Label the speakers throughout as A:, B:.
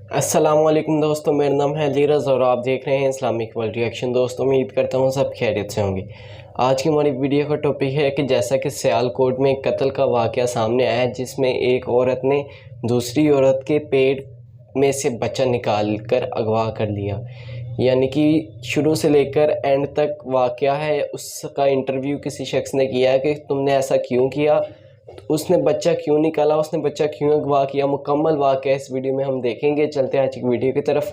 A: अस्सलामुअलैकुम दोस्तों, मेरा नाम है लीरज़ और आप देख रहे हैं इस्लामिक वर्ल्ड रिएक्शन। दोस्तों उम्मीद करता हूँ सब खैरियत से होंगे। आज की हमारी वीडियो का टॉपिक है कि जैसा कि सियालकोट में एक कत्ल का वाक़या सामने आया जिसमें एक औरत ने दूसरी औरत के पेट में से बच्चा निकाल कर अगवा कर लिया। यानी कि शुरू से लेकर एंड तक वाक़या है, उसका इंटरव्यू किसी शख्स ने किया है कि तुमने ऐसा क्यों किया, उसने बच्चा क्यों निकाला, उसने बच्चा क्यों अगवा किया। मुकम्मल वाक़या इस वीडियो में हम देखेंगे। चलते हैं आज की वीडियो की तरफ।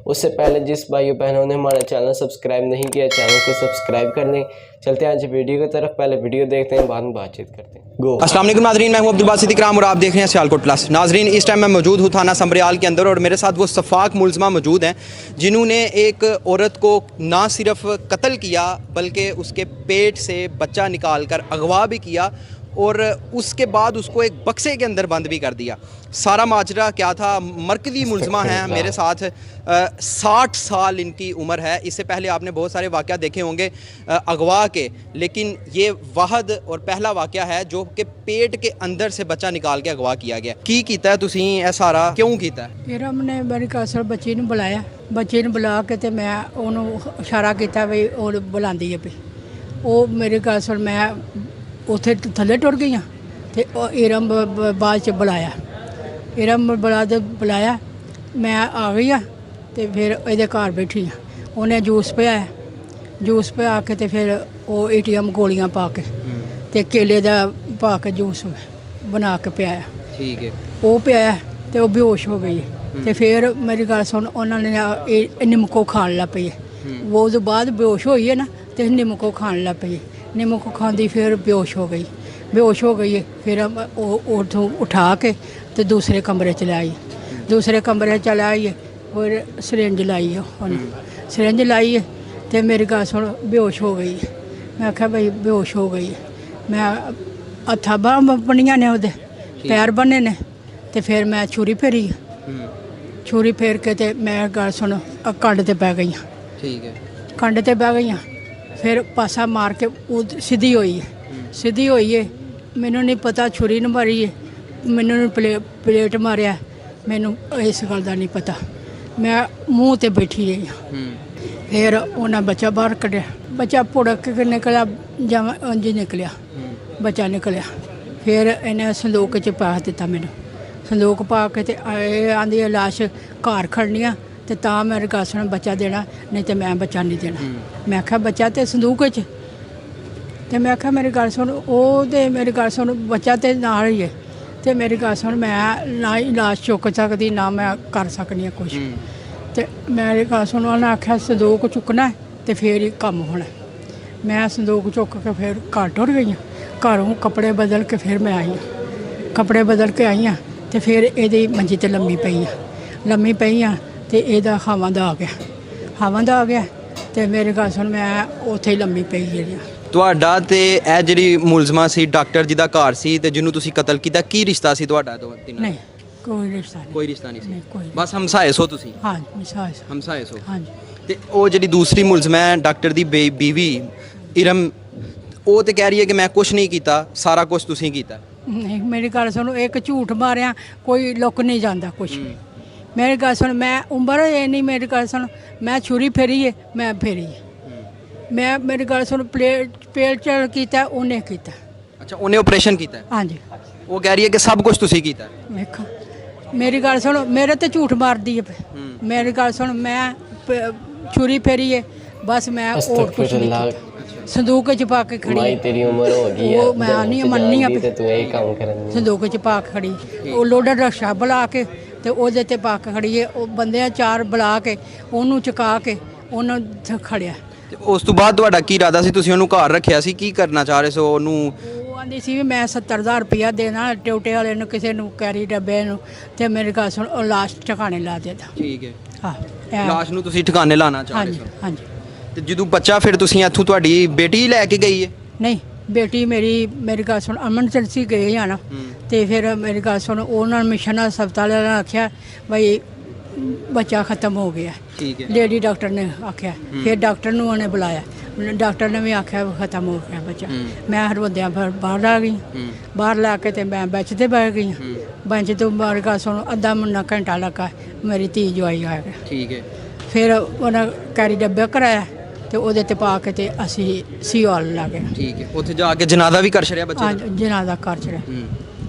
A: उससे पहले जिस भाइयों बहनों ने हमारा चैनल सब्सक्राइब नहीं किया, चैनल को सब्सक्राइब कर लें। चलते हैं आज वीडियो की तरफ। पहले वीडियो देखते हैं, बाद में बातचीत करते हैं। गो।
B: अस्सलाम वालेकुम नाज़रीन, मैं हूं अब्दुल बासित इकराम और आप देख रहे हैं सियालकोट प्लस। नाज़रीन, इस टाइम मैं मौजूद हूं थाना संबरियाल के अंदर और मेरे साथ वो सफ़ाक मुलज़मा मौजूद हैं जिन्होंने एक औरत को ना सिर्फ कत्ल किया बल्कि उसके पेट से बच्चा निकाल कर अगवा भी किया और उसके बाद उसको एक बक्से के अंदर बंद भी कर दिया। सारा माजरा क्या था, मरकज़ी मुलज़मा हैं मेरे साथ। 60 साल इनकी उम्र है। इससे पहले आपने बहुत सारे वाक़या देखे होंगे अगवा के, लेकिन ये वाहद और पहला वाक़या है जो कि पेट के अंदर से बच्चा निकाल के अगवा किया गया। की कीता तुसीं ए सारा क्यों कीता?
C: फिर हमने मेरी कासल बच्ची ਨੂੰ बुलाया, बच्चे ਨੂੰ बुला के ਤੇ मैं ਉਹਨੂੰ ਇਸ਼ਾਰਾ ਕੀਤਾ ਵੀ ਉਹ ਬੁਲਾਉਂਦੀ ਹੈ ਵੀ ਉਹ ਮੇਰੀ ਕਾसल मैं ਉੱਥੇ ਥੱਲੇ ਟੁਰ ਗਈਆਂ ਤੇ ਇਰਮ ਬਾਅਦ ਚ ਇਰਮ ਬੁਲਾਇਆ ਮੈਂ ਆ ਗਈ ਆ ਤੇ ਫਿਰ ਇਹਦੇ ਘਰ ਬੈਠੀ ਆ। ਉਹਨੇ ਜੂਸ ਪਿਆ ਕੇ ਤੇ ਫਿਰ ਉਹ ਏਟੀਐਮ ਗੋਲੀਆਂ ਪਾ ਕੇ ਤੇ ਕੇਲੇ ਦਾ ਪਾ ਕੇ ਜੂਸ ਬਣਾ ਕੇ ਪਿਆਇਆ।
B: ਠੀਕ ਹੈ।
C: ਉਹ ਪਿਆਇਆ ਤੇ ਉਹ ਬੇਹੋਸ਼ ਹੋ ਗਈ ਤੇ ਫਿਰ ਮੇਰੀ ਗੱਲ ਸੁਣ ਉਹਨਾਂ ਨੇ ਨਿੰਮਕੋ ਖਾਣ ਲੱਗ ਪਈ। ਉਹ ਤੋਂ ਬਾਅਦ ਬੇਹੋਸ਼ ਹੋਈ ਹੈ ਨਾ ਤੇ ਨਿੰਮਕੋ ਖਾਣ ਲੱਗ ਪਈ। ਨਿੰਮਕੋ ਖਾਂਦੀ ਫਿਰ ਬੇਹੋਸ਼ ਹੋ ਗਈ। ਫਿਰ ਉਹ ਤੋਂ ਉਠਾ ਕੇ ਤੇ ਦੂਸਰੇ ਕਮਰੇ ਚ ਲਾਈ। ਫਿਰ ਸਿਰਿੰਜ ਲਾਈ ਉਹਨੇ ਸਿਰਿੰਜ ਲਾਈ ਤੇ ਮੇਰੀ ਗੱਲ ਸੁਣ ਬੇਹੋਸ਼ ਹੋ ਗਈ। ਮੈਂ ਕਿਹਾ ਬਈ ਬੇਹੋਸ਼ ਹੋ ਗਈ। ਮੈਂ ਹੱਥਾਂ ਬਾਹਾਂ ਬੰਨੀਆਂ ਨੇ, ਉਹਦੇ ਪੈਰ ਬੰਨੇ ਨੇ ਤੇ ਫਿਰ ਮੈਂ ਛੁਰੀ ਫੇਰ ਕੇ ਤੇ ਮੈਂ ਗੱਲ ਸੁਣ ਕੰਡ ਤੇ ਪੈ ਗਈਆਂ।
B: ਠੀਕ ਹੈ।
C: ਕੰਡ ਤੇ ਬਹਿ ਗਈਆਂ। ਫਿਰ ਪਾਸਾ ਮਾਰ ਕੇ ਉਹ ਸਿੱਧੀ ਹੋਈ ਹੈ। ਮੈਨੂੰ ਨਹੀਂ ਪਤਾ ਛੁਰੀ ਨੂੰ ਮਾਰੀ ਹੈ, ਮੈਨੂੰ ਪਲੇਟ ਮਾਰਿਆ, ਮੈਨੂੰ ਇਸ ਗੱਲ ਦਾ ਨਹੀਂ ਪਤਾ। ਮੈਂ ਮੂੰਹ ਤੇ ਬੈਠੀ ਰਹੀ ਹਾਂ। ਫਿਰ ਉਹਨਾਂ ਬੱਚਾ ਬਾਹਰ ਕੱਢਿਆ। ਬੱਚਾ ਪੁੜਕ ਕੇ ਨਿਕਲਿਆ, ਜਮਾਂ ਉਂਝ ਨਿਕਲਿਆ ਬੱਚਾ ਨਿਕਲਿਆ। ਫਿਰ ਇਹਨੇ ਸੰਦੂਕ 'ਚ ਪਾ ਦਿੱਤਾ ਮੈਨੂੰ। ਸੰਦੂਕ ਪਾ ਕੇ ਤੇ ਆਂਦੀ ਲਾਸ਼ ਘਰ ਖੜਨੀ ਆ ਤੇ ਤਾਂ ਮੇਰੇ ਕਾਸ ਨੂੰ ਬੱਚਾ ਦੇਣਾ, ਨਹੀਂ ਤੇ ਮੈਂ ਬੱਚਾ ਨਹੀਂ ਦੇਣਾ। ਮੈਂ ਕਿਹਾ ਬੱਚਾ ਤੇ ਸੰਦੂਕ 'ਚ ਤੇ ਮੈਂ ਕਿਹਾ ਮੇਰੀ ਗੱਲ ਸੁਣ, ਉਹਦੇ ਮੇਰੀ ਗੱਲ ਸੁਣ ਬੱਚਾ ਤੇ ਨਾਲ ਹੀ ਹੈ ਤੇ ਮੇਰੀ ਗੱਲ ਸੁਣ ਮੈਂ ਨਾ ਹੀ ਲਾਸ਼ ਚੁੱਕ ਸਕਦੀ ਨਾ ਮੈਂ ਕਰ ਸਕਦੀ ਹਾਂ ਕੁਛ। ਤੇ ਮੇਰੀ ਗੱਲ ਸੁਣ ਉਹਨੇ ਆਖਿਆ ਸੰਦੂਕ ਚੁੱਕਣਾ ਤੇ ਫਿਰ ਹੀ ਕੰਮ ਹੋਣਾ। ਮੈਂ ਸੰਦੂਕ ਚੁੱਕ ਕੇ ਫਿਰ ਘਰ ਟੁਰ ਗਈ। ਘਰੋਂ ਕੱਪੜੇ ਬਦਲ ਕੇ ਫਿਰ ਮੈਂ ਆਈ ਹਾਂ ਤੇ ਫਿਰ ਇਹਦੀ ਮੰਜੀ ਤੇ ਲੰਮੀ ਪਈ ਆ ਤੇ ਇਹਦਾ ਖਾਵਾਂ ਦਾ ਆ ਗਿਆ ਤੇ ਮੇਰੇ ਗੱਲ ਸੁਣ ਮੈਂ ਉੱਥੇ ਹੀ ਲੰਮੀ ਪਈ ਜਿਹੜੀ।
B: ਤੁਹਾਡਾ ਤੇ ਇਹ ਜਿਹੜੀ ਮੁਲਜ਼ਮਾ ਸੀ ਡਾਕਟਰ ਜੀ ਦਾ ਘਰ ਸੀ ਤੇ ਜਿਹਨੂੰ ਤੁਸੀਂ ਕਤਲ ਕੀਤਾ, ਕੀ ਰਿਸ਼ਤਾ ਸੀ ਤੁਹਾਡਾ ਤਿੰਨਾਂ?
C: ਨਹੀਂ ਕੋਈ ਰਿਸ਼ਤਾ ਨਹੀਂ ਸੀ।
B: ਬਸ ਹਮਸਾਏ ਸੋ ਤੁਸੀਂ?
C: ਹਾਂ
B: ਹਮਸਾਏ ਸੋ।
C: ਹਾਂਜੀ।
B: ਤੇ ਉਹ ਜਿਹੜੀ ਦੂਸਰੀ ਮੁਲਜ਼ਮਾ ਹੈ ਡਾਕਟਰ ਦੀ ਬੀਵੀ ਇਰਮ, ਉਹ ਤੇ ਕਹਿ ਰਹੀ ਹੈ ਕਿ ਮੈਂ ਕੁਝ ਨਹੀਂ ਕੀਤਾ, ਸਾਰਾ ਕੁਝ ਤੁਸੀਂ ਕੀਤਾ।
C: ਨਹੀਂ ਮੇਰੀ ਗੱਲ ਸੁਣੋ, ਇੱਕ ਝੂਠ ਮਾਰਿਆ ਕੋਈ ਲੁੱਕ ਨਹੀਂ ਜਾਂਦਾ ਕੁਛ। ਮੇਰੀ ਗੱਲ ਸੁਣ ਮੈਂ ਉਮਰ ਇਹ ਨਹੀਂ, ਮੇਰੀ ਗੱਲ ਸੁਣ ਮੈਂ ਛੁਰੀ ਫੇਰੀ ਮੈਂ ਮੇਰੀ ਗੱਲ ਸੁਣ ਪੇਟ ਚ ਕੀਤਾ ਉਹਨੇ ਕੀਤਾ।
B: ਅੱਛਾ, ਉਹਨੇ ਆਪਰੇਸ਼ਨ ਕੀਤਾ?
C: ਹਾਂਜੀ।
B: ਉਹ ਕਹਿ ਰਹੀ ਹੈ ਕਿ ਸਭ ਕੁਝ ਤੁਸੀਂ ਕੀਤਾ।
C: ਵੇਖੋ ਮੇਰੀ ਗੱਲ ਸੁਣ ਮੇਰੇ ਤੇ ਝੂਠ ਮਾਰਦੀ ਹੈ। ਮੇਰੀ ਗੱਲ ਸੁਣ ਮੈਂ ਛੁਰੀ ਫੇਰੀ ਬਸ ਮੈਂ ਹੋਰ ਕੁਛ ਨਹੀਂ ਕੀਤਾ। ਸੰਦੂਕ 'ਚ ਪਾ ਕੇ ਖੜੀ।
A: ਤੇਰੀ ਉਮਰ ਹੋ ਗਈ
C: ਉਹ ਮੈਂ ਨਹੀਂ ਮੰਨਨੀ
A: ਤੇ ਤੂੰ ਇਹ ਕੰਮ ਕਰਨ।
C: ਸੰਦੂਕ 'ਚ ਪਾ ਕੇ ਖੜੀ, ਉਹ ਲੋਡਰ ਰਕਸ਼ਾ ਬੁਲਾ ਕੇ ਤੇ ਉਹਦੇ ਤੇ ਪਾ ਕੇ ਖੜੀ ਹੈ। ਉਹ ਬੰਦੇ 4 ਬੁਲਾ ਕੇ ਉਹਨੂੰ ਚੁਕਾ ਕੇ ਉਹਨੂੰ ਖੜਿਆ।
B: ਤੇ ਉਸ ਤੋਂ ਬਾਅਦ ਤੁਹਾਡਾ ਕੀ ਇਰਾਦਾ ਸੀ? ਤੁਸੀਂ ਉਹਨੂੰ ਘਰ ਰੱਖਿਆ ਸੀ, ਕੀ ਕਰਨਾ ਚਾਹ ਰਹੇ ਸੋ ਉਹਨੂੰ?
C: ਉਹ ਆਂਦੀ ਸੀ ਵੀ ਮੈਂ 70,000 ਰੁਪਇਆ ਦੇਣਾ ਟਿਊਟੇ ਵਾਲੇ ਨੂੰ, ਕਿਸੇ ਨੂੰ ਕੈਰੀ ਡੱਬੇ ਨੂੰ, ਤੇ ਮੇਰੇ ਘਰ ਸੁਣ ਉਹ ਲਾਸ਼ ਠਿਕਾਣੇ ਲਾ ਦੇਦਾ।
B: ਠੀਕ ਹੈ।
C: ਹਾਂ,
B: ਲਾਸ਼ ਨੂੰ ਤੁਸੀਂ ਠਿਕਾਣੇ ਲਾਣਾ ਚਾਹ ਰਹੇ ਸੋ?
C: ਹਾਂਜੀ।
B: ਤੇ ਜਦੋਂ ਬੱਚਾ ਫਿਰ ਤੁਸੀਂ ਇੱਥੋਂ ਤੁਹਾਡੀ ਬੇਟੀ ਲੈ ਕੇ ਗਈ ਹੈ?
C: ਨਹੀਂ ਬੇਟੀ ਮੇਰੀ ਗੱਲ ਸੁਣ ਐਮਰਜੈਂਸੀ ਗਏ ਆ ਨਾ ਤੇ ਫਿਰ ਮੇਰੀ ਗੱਲ ਸੁਣ ਉਹਨਾਂ ਮਿਸ਼ਨ ਹਸਪਤਾਲ ਵਾਲਿਆਂ ਨੇ ਆਖਿਆ ਬਈ ਬੱਚਾ ਖਤਮ ਹੋ ਗਿਆ।
B: ਠੀਕ ਹੈ।
C: ਲੇਡੀ ਡਾਕਟਰ ਨੇ ਆਖਿਆ, ਫਿਰ ਡਾਕਟਰ ਨੂੰ ਉਹਨੇ ਬੁਲਾਇਆ, ਡਾਕਟਰ ਨੇ ਵੀ ਆਖਿਆ ਵੀ ਖਤਮ ਹੋ ਗਿਆ ਬੱਚਾ। ਮੈਂ ਹਰਵੰਦਿਆਂ ਫਿਰ ਬਾਹਰ ਆ ਗਈ, ਬਾਹਰ ਲਾ ਕੇ ਤੇ ਮੈਂ ਬੈਂਚ ਤੇ ਬਹਿ ਗਈ। ਬੈਂਚ ਤੋਂ ਬਾਹਰ ਗਾ ਸੁਣ ਅੱਧਾ ਮੁੰਨਾ ਘੰਟਾ ਲੱਗਾ, ਮੇਰੀ ਧੀ ਜਵਾਈ ਆ ਗਿਆ।
B: ਠੀਕ ਹੈ।
C: ਫਿਰ ਉਹਨਾਂ ਕੈਰੀ ਡੱਬੇ ਕਰਾਇਆ ਤੇ ਉਹਦੇ ਤੇ ਪਾ ਕੇ ਤੇ ਅਸੀਂ ਸੀਓਲ ਲਾ ਗਏ।
B: ਠੀਕ ਹੈ। ਉੱਥੇ ਜਾ ਕੇ ਜਨਾਜ਼ਾ ਵੀ ਕਰ ਛੜਿਆ ਬੱਚੇ ਦਾ?
C: ਜਨਾਜ਼ਾ ਕਰ ਛੜਿਆ।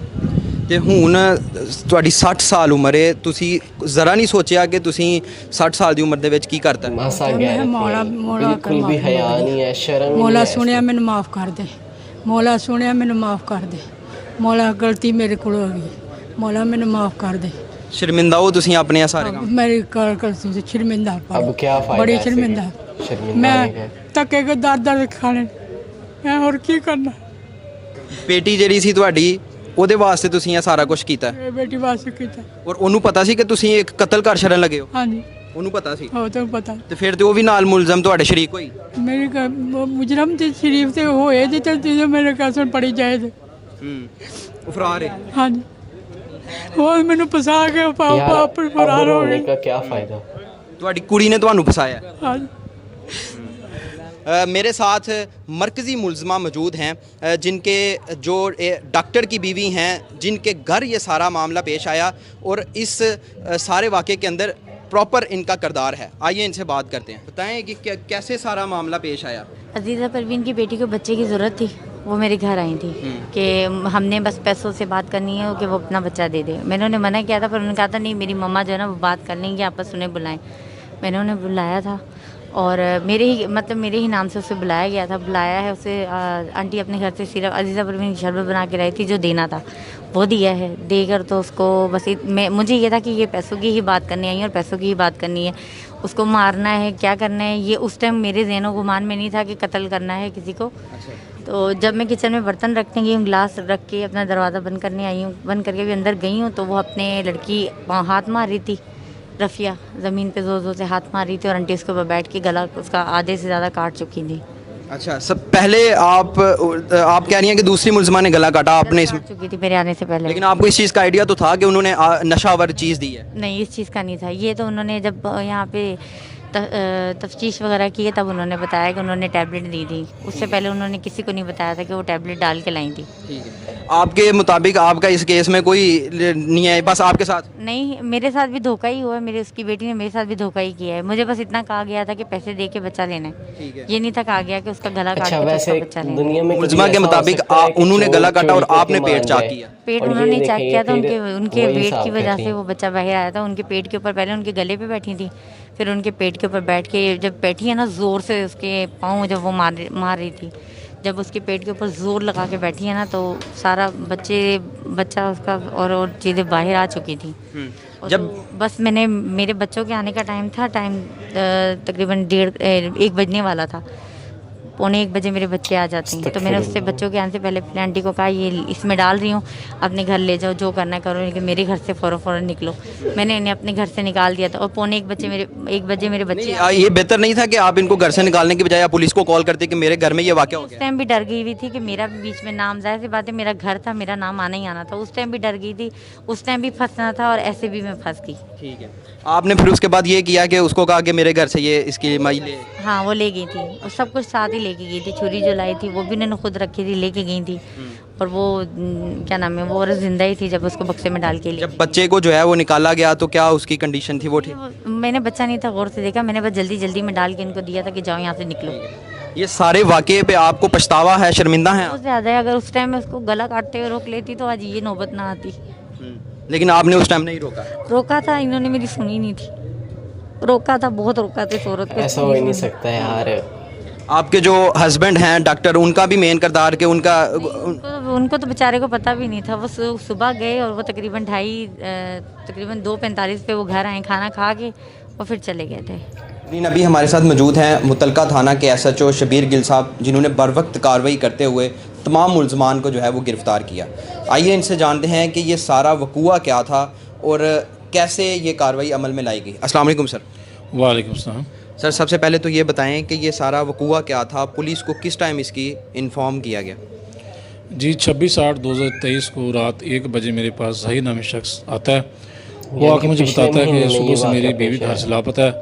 B: ਤੇ ਹੁਣ ਤੁਹਾਡੀ 60 ਸਾਲ ਉਮਰ ਹੈ, ਤੁਸੀਂ ਜ਼ਰਾ ਨਹੀਂ ਸੋਚਿਆ ਕਿ ਤੁਸੀਂ 60 ਸਾਲ ਦੀ ਉਮਰ ਦੇ ਵਿੱਚ ਕੀ ਕਰਤਾ?
A: मासा
C: मैं
A: गैरत
C: मौला-
A: नहीं है,
C: मौला
A: बिल्कुल
C: का
A: भी
C: माफ़
A: हया
C: कर दे।
A: नहीं है, शर्म
C: ਮੌਲਾ
A: नहीं है।
C: ਸੁਣਿਆ ਮੈਨੂੰ ਮਾਫ ਕਰ ਦੇ, ਮੌਲਾ ਸੁਣਿਆ ਮੈਨੂੰ ਮਾਫ ਕਰ ਦੇ, ਮੌਲਾ ਗਲਤੀ ਮੇਰੇ ਕੋਲ ਹੋ ਗਈ, ਮੌਲਾ ਮੈਨੂੰ ਮਾਫ ਕਰ ਦੇ।
B: ਸ਼ਰਮਿੰਦਾ ਹੋ ਤੁਸੀਂ ਆਪਣੇ ਸਾਰੇ ਕੰਮ?
C: ਮੇਰੀ ਕਰ ਕਰ ਤੁਸੀਂ ਸ਼ਰਮਿੰਦਾ
A: अब क्या फायदा
C: ਬੜੀ
A: ऐसे
C: ਸ਼ਰਮਿੰਦਾ।
A: शर्मिंदा
C: ਮੈਂ
A: होने का?
C: ਧੱਕੇ ਕੇ ਦਰ ਖਾਣੇ, ਮੈਂ ਹੋਰ ਕੀ ਕਰਨਾ।
B: ਬੇਟੀ ਜਿਹੜੀ ਸੀ ਤੁਹਾਡੀ, ਉਹਦੇ ਵਾਸਤੇ ਤੁਸੀਂ ਇਹ ਸਾਰਾ ਕੁਝ ਕੀਤਾ
C: ਇਹ ਬੇਟੀ ਵਾਸਤੇ ਕੀਤਾ।
B: ਔਰ ਉਹਨੂੰ ਪਤਾ ਸੀ ਕਿ ਤੁਸੀਂ ਇੱਕ ਕਤਲ ਕਰ ਛੜਨ ਲੱਗੇ ਹੋ?
C: ਹਾਂਜੀ
B: ਉਹਨੂੰ ਪਤਾ ਸੀ?
C: ਹੋ ਤਾਂ ਪਤਾ।
B: ਤੇ ਫਿਰ ਤੇ ਉਹ ਵੀ ਨਾਲ ਮੁਲਜ਼ਮ ਤੁਹਾਡੇ ਸ਼ਰੀਕ ਹੋਈ?
C: ਮੇਰੀ ਮੁਜਰਮ ਤੇ ਸ਼ਰੀਫ ਤੇ ਹੋਏ ਤੇ ਚਲਦੀ ਜੋ ਮੇਰੇ ਕਸਮ ਪੜੀ ਜਾਏ ਤੇ।
B: ਉਹ ਫਰਾਰ ਹੈ?
C: ਹਾਂਜੀ ਉਹ ਮੈਨੂੰ ਫਸਾ ਕੇ ਪਾਪ
A: यार,
C: ਆਪਰ
A: अब
C: ਫਰਾਰ ਹੋ
A: रोने
C: ਗਏ।
A: का क्या फायदा?
B: ਤੁਹਾਡੀ ਕੁੜੀ ਨੇ ਤੁਹਾਨੂੰ ਫਸਾਇਆ?
C: ਹਾਂਜੀ
B: मेरे साथ मरकज़ी मुलज़मा मौजूद हैं, जिनके जो डॉक्टर की बीवी हैं, जिनके घर ये सारा मामला पेश आया और इस सारे वाक़े के अंदर प्रॉपर इनका किरदार है। आइए इनसे बात करते हैं, बताएं कि कैसे सारा मामला पेश आया।
D: अजीज़ा परवीन की बेटी को बच्चे की ज़रूरत थी, वो मेरे घर आई थी कि हमने बस पैसों से बात करनी है कि वो अपना बच्चा दे दे। मैंने उन्हें मना किया था, पर उन्होंने कहा था नहीं, मेरी मम्मा जो है ना वो बात कर लेंगी, आपस उन्हें बुलाएं। मैंने उन्हें बुलाया था और मेरे ही नाम से उसे बुलाया गया था। बुलाया है उसे, आंटी अपने घर से सिर्फ अजीज़ा परवीन की शरबत बना के लाई थी, जो देना था वो दिया है। देकर तो उसको बस मुझे ये था कि ये पैसों की ही बात करनी आई है और पैसों की ही बात करनी है, उसको मारना है, क्या करना है, ये उस टाइम मेरे ज़हन गुमान में नहीं था कि कत्ल करना है किसी को। तो जब मैं किचन में बर्तन रखने गई हूँ, गिलास रख के अपना दरवाज़ा बंद करने आई हूँ, बंद करके भी अंदर गई हूँ, तो वो अपने लड़की हाथ मार रही थी, रफ़िया ज़मीन पे ज़ोर ज़ोर से हाथ मार रही थी और आंटी उसके ऊपर बैठ के गला उसका आधे से ज़्यादा काट चुकी थी।
B: अच्छा, सब पहले आप कह रही हैं कि दूसरी मुलज़मा ने गला काटा आपने इसमें?
D: काट चुकी थी मेरे आने से पहले।
B: लेकिन आपको इस चीज़ का आइडिया तो था कि उन्होंने नशावर चीज़ दी है?
D: नहीं, इस चीज़ का नहीं था। ये तो उन्होंने जब यहाँ पे तफ्तीश वगैरह की है तब उन्होंने बताया कि उन्होंने टैबलेट दी थी। उससे पहले उन्होंने किसी को नहीं बताया था कि वो टैबलेट डाल के लाई थी।
B: ठीक है। आपके मुताबिक आपका इस केस में कोई नहीं है, बस आपके साथ?
D: नहीं, मेरे साथ भी धोखा ही हुआ है। मेरे उसकी बेटी ने मेरे साथ भी धोखा ही किया है। मुझे बस इतना कहा गया था कि पैसे दे के बच्चा लेना है,
B: ठीक है।
D: ये नहीं था कहा गया कि उसका गला काट
A: अच्छा,
D: के
A: वैसे
D: उसका बच्चा लेना है।
A: दुनिया में
B: मुलज़मा के मुताबिक उन्होंने गला काटा और आपने पेट चाक किया?
D: पेट उन्होंने चेक किया था, उनके वेट की वजह से वो बच्चा बाहर आया था। उनके पेट के ऊपर पहले उनके गले पे बैठी थी, फिर उनके पेट के ऊपर बैठ के जब बैठी है ना, ज़ोर से उसके पाँव जब वो मार रही थी, जब उसके पेट के ऊपर ज़ोर लगा के बैठी है ना, तो सारा बच्चा उसका और चीज़ें बाहर आ चुकी थी।
B: जब
D: तो बस मेरे बच्चों के आने का टाइम था, तकरीबन 1 बजने वाला था। 1:45 बजे मेरे बच्चे आ जाते हैं, तो मैंने उससे बच्चों के आने से पहले अपने आंटी को कहा ये इसमें डाल रही हूँ, अपने घर ले जाओ, जो करना है करो, लेकिन मेरे घर से फ़ौरन निकलो। मैंने इन्हें अपने घर से निकाल दिया था और 1:45 बजे मेरे बच्चे
B: ये बेहतर नहीं था कि आप इनको घर से निकालने की बजाय आप पुलिस को कॉल करते कि मेरे घर में ये वाक़या हो
D: उस
B: गया?
D: टाइम भी डर गई हुई थी कि मेरा भी बीच में नाम, जाहिर सी बात है मेरा घर था, मेरा नाम आना ही आना था। उस टाइम भी डर गई थी, उस टाइम भी फंसना था और ऐसे भी मैं फंस गई।
B: ठीक है। आपने फिर उसके बाद ये किया कि उसको कहा कि मेरे घर से ये इसकी माई ले?
D: हाँ, वो ले गई थी और सब कुछ साथ ही लेके गई थी। छुरी जो लाई थी वो भी उन्होंने खुद रखी थी, लेके गई थी। और वो क्या नाम है, वो औरत जिंदा ही थी जब उसको बक्से में डाल के
B: जब बच्चे को जो है वो निकाला गया तो क्या उसकी कंडीशन थी? वो ठीक?
D: मैंने बच्चा नहीं था गौर से देखा, मैंने बस जल्दी में डाल के इनको दिया था कि जाओ यहाँ से निकलो।
B: ये सारे वाक़े पे आपको पछतावा है, शर्मिंदा है?
D: बहुत ज़्यादा है। अगर उस टाइम में उसको गला काटते हुए रोक लेती तो आज ये नौबत ना आती।
B: लेकिन आपने उस टाइम नहीं रोका?
D: रोका था, इन्होंने मेरी सुनी नहीं थी। रोका था, बहुत रोका था इस औरत को।
A: ऐसा हो ही नहीं सकता है यार।
B: आपके जो हस्बैंड हैं डॉक्टर, उनका भी मेन किरदार कि उनका
D: उनको तो बेचारे को पता भी नहीं था। वो सुबह गए और वो तकरीबन 2:45 पे वो घर आए, खाना खा के और फिर चले गए थे।
B: लेकिन अभी हमारे साथ मौजूद हैं मुतलका थाना के SHO शबीर गिल साहब, जिन्होंने बर वक्त कार्रवाई करते हुए तमाम मुलजमान को जो है वो गिरफ़्तार किया। आइए इनसे जानते हैं कि ये सारा वकूआ क्या था और कैसे ये कार्रवाई अमल में लाई गई। अस्सलाम वालेकुम सर।
E: वालेकुम सलाम।
B: सर, सबसे पहले तो ये बताएं कि ये सारा वकूआ क्या था, पुलिस को किस टाइम इसकी इन्फॉर्म किया गया?
E: जी, 26/8/2023 को रात 1 बजे मेरे पास जहीर नामी शख्स आता है वो आके मुझे
A: पिछले
E: बताता है
A: महीने
E: कि
A: में
E: सुबह
A: ये
E: से मेरी
A: वाक़या
E: बीवी
A: पेश
E: घर
A: आया
E: से
A: है।
E: लापता है।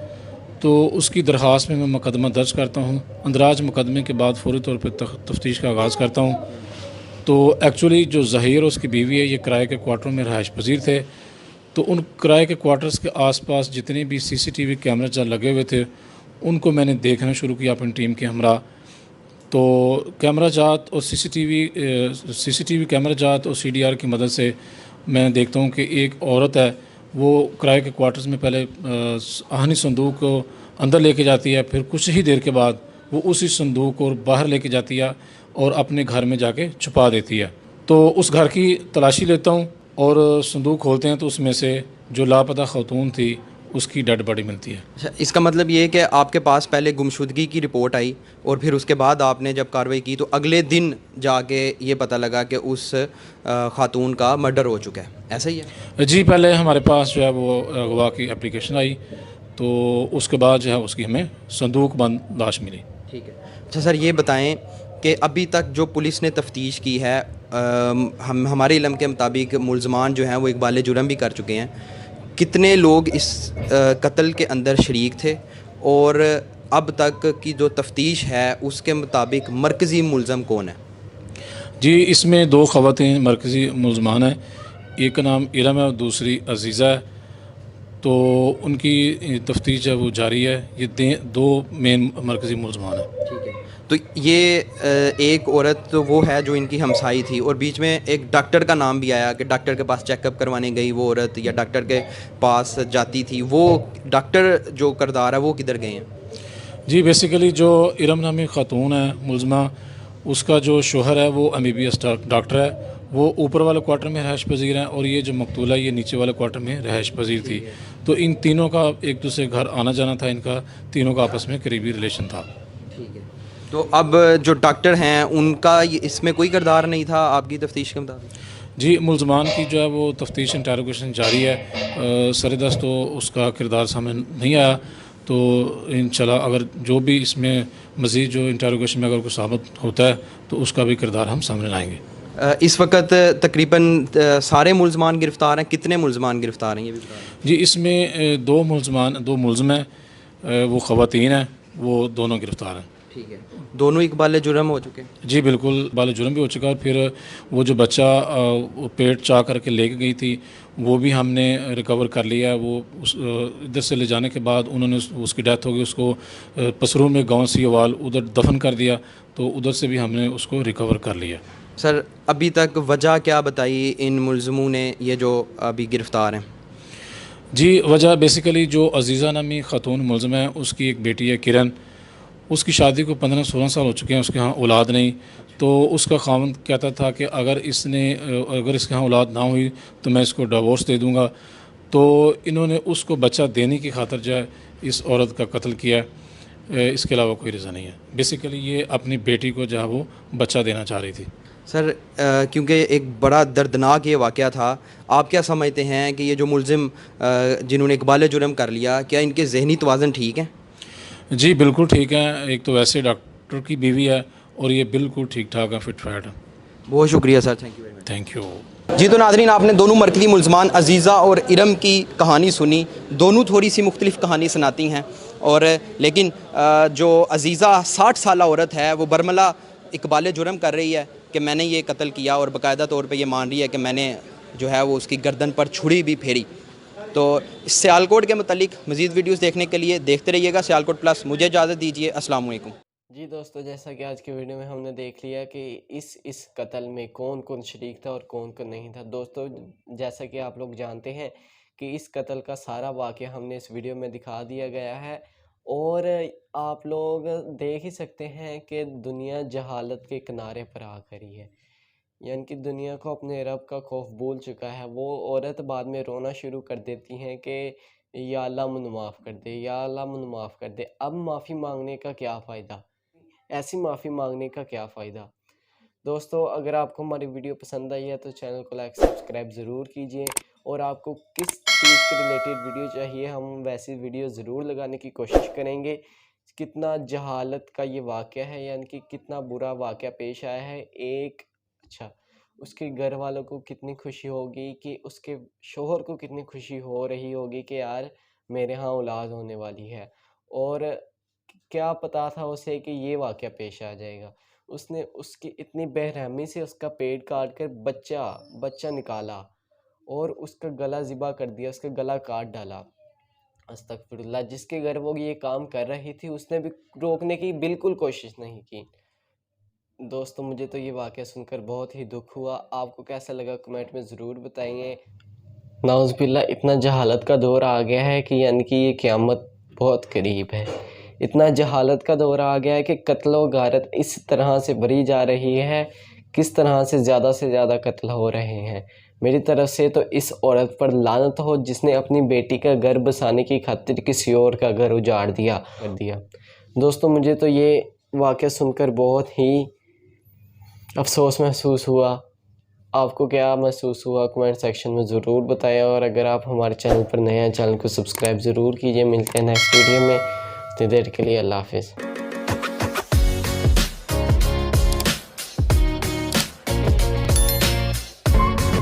E: तो उसकी दरख्वास्त में मैं मुकदमा दर्ज करता हूँ। अंदराज मुकदमे के बाद फौरी तौर पर तफ्तीश का आगाज़ करता हूँ। तो एक्चुअली जो ज़हीर और उसकी बीवी है ये किराए के क्वार्टरों में रहायश पजीर थे। तो उन किराए के क्वार्टर्स के आसपास जितने भी सीसीटीवी कैमरे जहाँ लगे हुए थे उनको मैंने देखना शुरू किया अपनी टीम के हमरा। तो कैमरा जात और सीसीटीवी कैमरा जात और सीडीआर की मदद से मैं देखता हूँ कि एक औरत है वो किराए के क्वार्टर्स में पहले आहनी संदूक को अंदर लेके जाती है, फिर कुछ ही देर के बाद वो उसी संदूक को बाहर लेके जाती है और अपने घर में जाके छुपा देती है। तो उस घर की तलाशी लेता हूँ और संदूक खोलते हैं तो उसमें से जो लापता खतून थी उसकी डेड बॉडी मिलती है।
B: अच्छा, इसका मतलब ये है कि आपके पास पहले गुमशुदगी की रिपोर्ट आई और फिर उसके बाद आपने जब कार्रवाई की तो अगले दिन जाके ये पता लगा कि उस खातून का मर्डर हो चुका है, ऐसा ही है?
E: जी, पहले हमारे पास जो है वो अगवा की एप्लीकेशन आई, तो उसके बाद जो है उसकी हमें संदूक बंद लाश मिली।
B: ठीक है। अच्छा सर, ये बताएं कि अभी तक जो पुलिस ने तफ्तीश की है, हम हमारे इल्म के मुताबिक मुल्ज़मान जो हैं वो इकबाल जुर्म भी कर चुके हैं। कितने लोग इस कत्ल के अंदर शरीक थे और अब तक की जो तफ्तीश है उसके मुताबिक मरकज़ी मुल्ज़म कौन है?
E: जी, इसमें दो ख़वातीन मरकज़ी मुल्ज़मान हैं, एक का नाम इरम है और दूसरी अज़ीज़ा है। तो उनकी तफ्तीश है वो जारी है। ये दो मेन मरकज़ी मुल्ज़मान हैं।
B: ठीक है। तो ये एक औरत तो वो है जो इनकी हमसाई थी और बीच में एक डॉक्टर का नाम भी आया कि डॉक्टर के पास चेकअप करवाने गई वो औरत या डॉक्टर के पास जाती थी। वो डॉक्टर जो किरदार है वो किधर गए हैं?
E: जी, बेसिकली जो इरम नामी ख़ातून है मुल्ज़मा, उसका जो शोहर है वो MBBS डॉक्टर है। वो ऊपर वाले क्वार्टर में रहायश पजीर हैं और ये जो मकतूला है ये नीचे वाले क्वार्टर में रहायश पजीर थी। तो इन तीनों का एक दूसरे घर आना जाना था, इनका तीनों का आपस में करीबी रिलेशन था।
B: ठीक है। तो अब जो डॉक्टर हैं उनका इसमें कोई किरदार नहीं था आपकी तफ्तीश के मुताबिक?
E: जी, मुल्ज़मान की जो है वो तफ्तीश इंटेरोगेशन जारी है। सरेदस्त तो उसका किरदार सामने नहीं आया, तो इंशाल्लाह अगर जो भी इसमें मज़ीद जो इंटेरोगेशन में अगर कुछ साबित होता है तो उसका भी किरदार हम सामने लाएंगे।
B: इस वक्त तकरीबन सारे मुल्ज़मान गिरफ़्तार हैं। कितने मुल्ज़मान गिरफ़्तार हैं ये भी बता दें?
E: जी, इसमें दो मुल्ज़म हैं, वो ख़वातीन हैं, वो दोनों गिरफ़्तार हैं।
B: ठीक है। दोनों इकबाल जुर्म हो चुके हैं?
E: जी बिल्कुल, बाल जुर्म भी हो चुका है। और फिर वो जो बच्चा वो पेट चा करके लेके गई थी वो भी हमने रिकवर कर लिया है। वो उस इधर से ले जाने के बाद उन्होंने उसकी डेथ हो गई, उसको पसरू में गाँव सीवाल उधर दफन कर दिया, तो उधर से भी हमने उसको रिकवर कर लिया।
B: सर, अभी तक वजह क्या बताई इन मुल्ज़मों ने ये जो अभी गिरफ़्तार हैं?
E: जी, वजह बेसिकली जो अज़ीज़ा नामी ख़ातून मुल्ज़म है उसकी एक बेटी है किरण, उसकी शादी को 15-16 साल हो चुके हैं, उसके यहाँ औलाद नहीं। तो उसका ख़ावंद कहता था कि अगर इसके यहाँ औलाद ना हुई तो मैं इसको डिवोर्स दे दूँगा। तो इन्होंने उसको बच्चा देने की खातिर जो है इस औरत का कत्ल किया है। इसके अलावा कोई रीज़न नहीं है। बेसिकली ये अपनी बेटी को जो है वो बच्चा देना चाह रही थी।
B: सर, क्योंकि एक बड़ा दर्दनाक ये वाक़या था, आप क्या समझते हैं कि ये जो मुल्ज़िम जिन्होंने इकबाल जुर्म कर लिया, क्या इनके ज़हनी तवाज़ुन ठीक है?
E: जी बिल्कुल ठीक है। एक तो वैसे डॉक्टर की बीवी है और ये बिल्कुल ठीक ठाक है, फिट फैट है।
B: बहुत शुक्रिया sir, thank you very much.
E: Thank you.
B: जी, तो नाज़रीन, आपने दोनों मरकज़ी मुल्ज़मान अज़ीज़ा और इरम की कहानी सुनी। दोनों थोड़ी सी मुख्तलिफ़ कहानी सुनाती हैं और लेकिन जो अज़ीज़ा 60 साला औरत है वो बरमला इकबाल जुर्म कर रही है कि मैंने ये कत्ल किया और बाकायदा तौर पे ये मान रही है कि मैंने जो है वो उसकी गर्दन पर छुरी भी फेरी। तो सियालकोट के मुतालिक मज़ीद वीडियोज़ देखने के लिए देखते रहिएगा सियालकोट प्लस। मुझे इजाज़त दीजिए, अस्सलाम वालेकुम।
A: जी दोस्तों, जैसा कि आज की वीडियो में हमने देख लिया कि इस कत्ल में कौन कौन शरीक था और कौन कौन नहीं था। दोस्तों, जैसा कि आप लोग जानते हैं कि इस कत्ल का सारा वाक़या हमने इस वीडियो में दिखा दिया गया है और आप लोग देख ही सकते हैं कि दुनिया जहालत के किनारे पर आ खड़ी है। यानी कि दुनिया को अपने रब का खौफ भूल चुका है। वो औरत बाद में रोना शुरू कर देती हैं कि या अल्लाह मुझे माफ़ कर दे, या अल्लाह मुझे माफ़ कर दे। अब माफ़ी मांगने का क्या फ़ायदा? ऐसी माफ़ी मांगने का क्या फ़ायदा? दोस्तों, अगर आपको हमारी वीडियो पसंद आई है तो चैनल को लाइक सब्सक्राइब ज़रूर कीजिए और आपको किस चीज़ के रिलेटेड वीडियो चाहिए हम वैसी वीडियो ज़रूर लगाने की कोशिश करेंगे। कितना जहालत का ये वाक़या है, यानी कि कितना बुरा वाक़या पेश आया है। अच्छा, उसके घर वालों को कितनी खुशी होगी, कि उसके शोहर को कितनी खुशी हो रही होगी कि यार मेरे यहाँ औलाद होने वाली है। और क्या पता था उसे कि ये वाक़या पेश आ जाएगा। उसने उसकी इतनी बेरहमी से उसका पेट काट कर बच्चा निकाला और उसका गला ज़िबा कर दिया, उसका गला काट डाला। अस्तगफिरुल्लाह। जिसके घर वो ये काम कर रही थी उसने भी रोकने की बिल्कुल कोशिश नहीं की। दोस्तों मुझे तो ये वाक़या सुनकर बहुत ही दुःख हुआ। आपको कैसा लगा कमेंट में ज़रूर बताइए। नाउज़ुबिल्लाह, इतना जहालत का दौर आ गया है कि यानी कि ये क़यामत बहुत करीब है। इतना जहालत का दौर आ गया है कि कत्ल व गारत इस तरह से बढ़ी जा रही है, किस तरह से ज़्यादा कत्ल हो रहे हैं। मेरी तरफ़ से तो इस औरत पर लानत हो जिसने अपनी बेटी का घर बसाने की खातिर किसी और का घर उजाड़ दिया। दोस्तों मुझे तो ये वाक़या सुनकर बहुत ही अफ़सोस महसूस हुआ। आपको क्या महसूस हुआ कमेंट सेक्शन में ज़रूर बताएं। और अगर आप हमारे चैनल पर नए हैं, चैनल को सब्सक्राइब ज़रूर कीजिए। मिलते हैं नेक्स्ट वीडियो में। इतनी देर के लिए अल्लाह हाफ़िज़।